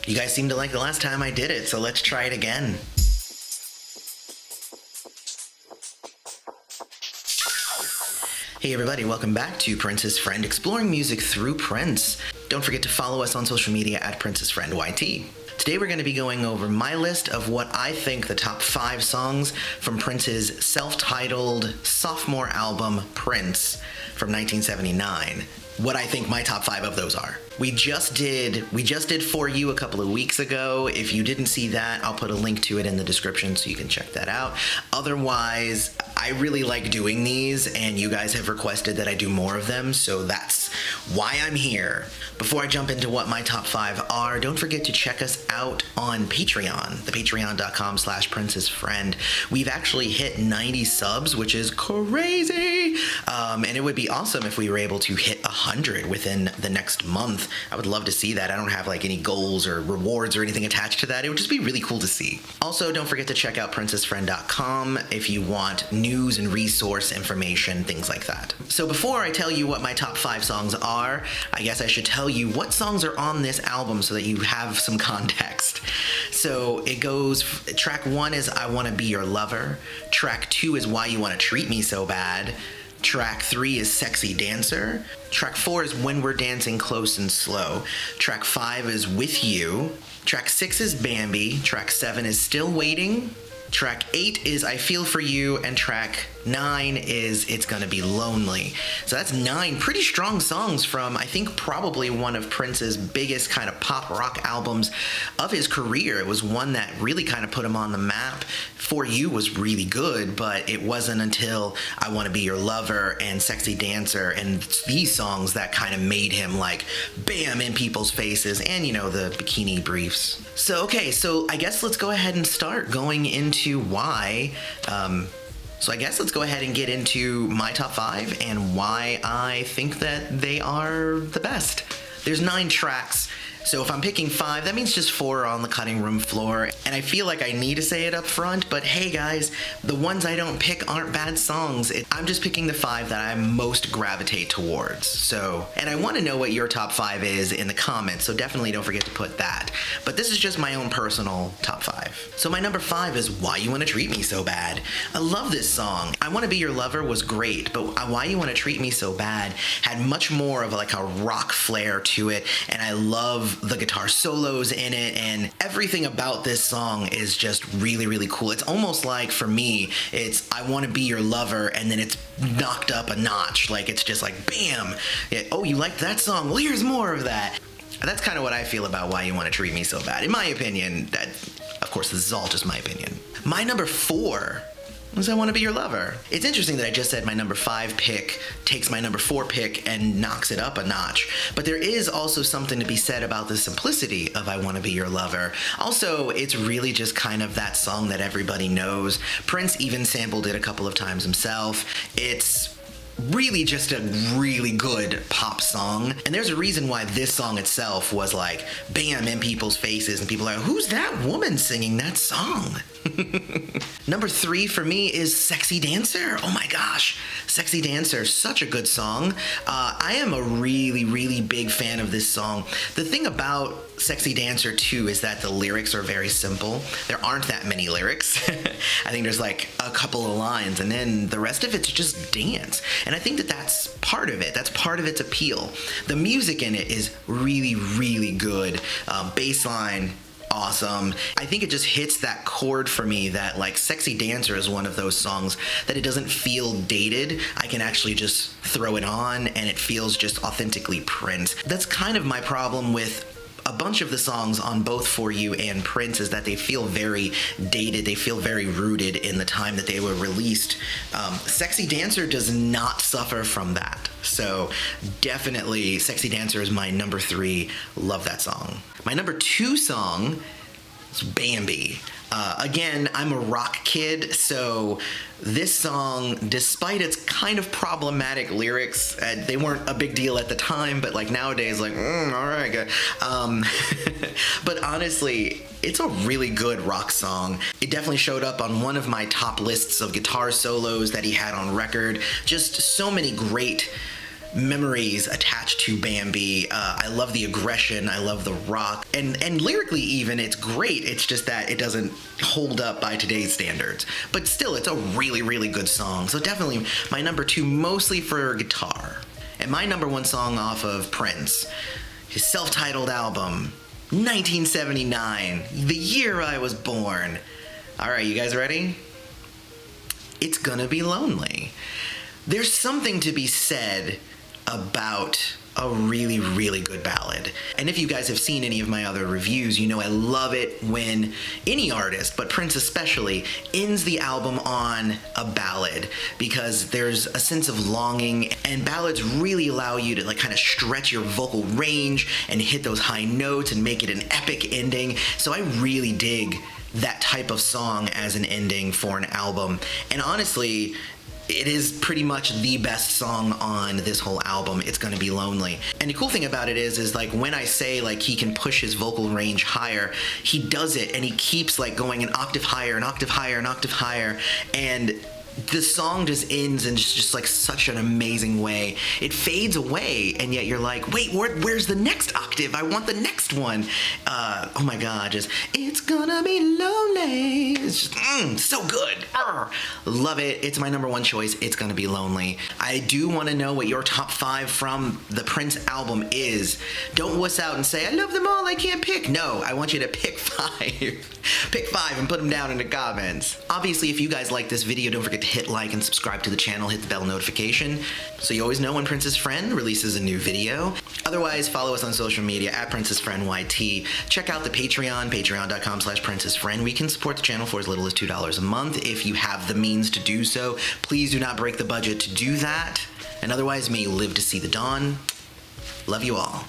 You guys seemed to like the last time I did it, so let's try it again. Hey everybody, welcome back to Prince's Friend, exploring music through Prince. Don't forget to follow us on social media at Prince's Friend YT. Today we're going to be going over my list of what I think the top 5 songs from Prince's self-titled sophomore album, Prince, from 1979. What I think my top 5 of those are. We just did For You a couple of weeks ago. If you didn't see that, I'll put a link to it in the description so you can check that out. Otherwise, I really like doing these, and you guys have requested that I do more of them, so that's why I'm here. Before I jump into what my top 5 are, don't forget to check us out on Patreon, the patreon.com/princessfriend. We've actually hit 90 subs, which is crazy, and it would be awesome if we were able to hit 100 within the next month. I would love to see that. I don't have like any goals or rewards or anything attached to that. It would just be really cool to see. Also, don't forget to check out princessfriend.com if you want news and resource information, things like that. So before I tell you what my top 5 songs are, I guess I should tell you what songs are on this album so that you have some context. So it goes, track 1 is I Wanna Be Your Lover. Track 2 is Why You Wanna Treat Me So Bad. Track 3 is Sexy Dancer. Track 4 is When We're Dancing Close and Slow. Track 5 is With You. Track 6 is Bambi. Track 7 is Still Waiting. Track 8 is I Feel For You, and track 9 is It's Gonna Be Lonely. So that's 9 pretty strong songs from, I think, probably one of Prince's biggest kind of pop rock albums of his career. It was one that really kind of put him on the map. For You was really good, but it wasn't until I Wanna Be Your Lover and Sexy Dancer and these songs that kind of made him like bam in people's faces, and you know, the bikini briefs. So okay, so I guess let's go ahead and start going into why so I guess let's go ahead and get into my top 5 and why I think that they are the best. There's 9 tracks, so if I'm picking 5, that means just 4 are on the cutting room floor, and I feel like I need to say it up front, but hey guys, the ones I don't pick aren't bad songs. I'm just picking the 5 that I most gravitate towards. So, and I want to know what your top 5 is in the comments, so definitely don't forget to put that. But this is just my own personal top 5. So my number 5 is Why You Wanna Treat Me So Bad. I love this song. I Wanna Be Your Lover was great, but Why You Wanna Treat Me So Bad had much more of like a rock flair to it, and I love the guitar solos in it, and everything about this song is just really, really cool. It's almost like, for me, it's I Want to Be Your Lover, and then it's knocked up a notch. Like, it's just like, bam! Oh, you like that song? Well, here's more of that. That's kind of what I feel about Why You Want to Treat Me So Bad. In my opinion, that, of course, this is all just my opinion. My number 4 was I Want to Be Your Lover. It's interesting that I just said my number 5 pick takes my number 4 pick and knocks it up a notch. But there is also something to be said about the simplicity of I Want to Be Your Lover. Also, it's really just kind of that song that everybody knows. Prince even sampled it a couple of times himself. It's really just a really good pop song, and there's a reason why this song itself was like bam in people's faces, and people are like, who's that woman singing that song? Number 3 for me is Sexy Dancer. Oh my gosh, Sexy Dancer, such a good song. I am a really, really big fan of this song. The thing about Sexy Dancer too is that the lyrics are very simple. There aren't that many lyrics. I think there's like a couple of lines, and then the rest of it's just dance. And I think that that's part of it. That's part of its appeal. The music in it is really, really good. Bass line, awesome. I think it just hits that chord for me that like Sexy Dancer is one of those songs that it doesn't feel dated. I can actually just throw it on and it feels just authentically Prince. That's kind of my problem with a bunch of the songs on both For You and Prince, is that they feel very dated. They feel very rooted in the time that they were released. Sexy Dancer does not suffer from that. So definitely Sexy Dancer is my number 3. Love that song. My number 2 song is Bambi. Again, I'm a rock kid, so this song, despite its kind of problematic lyrics, they weren't a big deal at the time, but like nowadays, like, all right, good. But honestly, it's a really good rock song. It definitely showed up on one of my top lists of guitar solos that he had on record. Just so many great memories attached to Bambi. I love the aggression. I love the rock. And lyrically even, it's great. It's just that it doesn't hold up by today's standards. But still, it's a really, really good song. So definitely my number 2, mostly for guitar. And my number 1 song off of Prince, his self-titled album, 1979, the year I was born. All right, you guys ready? It's Gonna Be Lonely. There's something to be said about a really, really good ballad. And if you guys have seen any of my other reviews, you know I love it when any artist, but Prince especially, ends the album on a ballad, because there's a sense of longing, and ballads really allow you to like kind of stretch your vocal range and hit those high notes and make it an epic ending. So I really dig that type of song as an ending for an album. And honestly, it is pretty much the best song on this whole album. It's Gonna Be Lonely. And the cool thing about it is like when I say like he can push his vocal range higher, he does it, and he keeps like going an octave higher, an octave higher, an octave higher, and the song just ends in just like such an amazing way. It fades away, and yet you're like, wait, where's the next octave? I want the next one. Oh my God, just it's gonna be lonely. It's just so good. Love it. It's my number 1 choice. It's Gonna Be Lonely. I do want to know what your top 5 from the Prince album is. Don't wuss out and say I love them all, I can't pick. No, I want you to pick 5. Pick 5 and put them down in the comments. Obviously, if you guys like this video, don't forget to hit like and subscribe to the channel, hit the bell notification so you always know when Prince's Friend releases a new video. Otherwise, follow us on social media at Prince's Friend YT. Check out the Patreon, patreon.com/Prince's Friend. We can support the channel for as little as $2 a month if you have the means to do so. Please do not break the budget to do that. And otherwise, may you live to see the dawn. Love you all.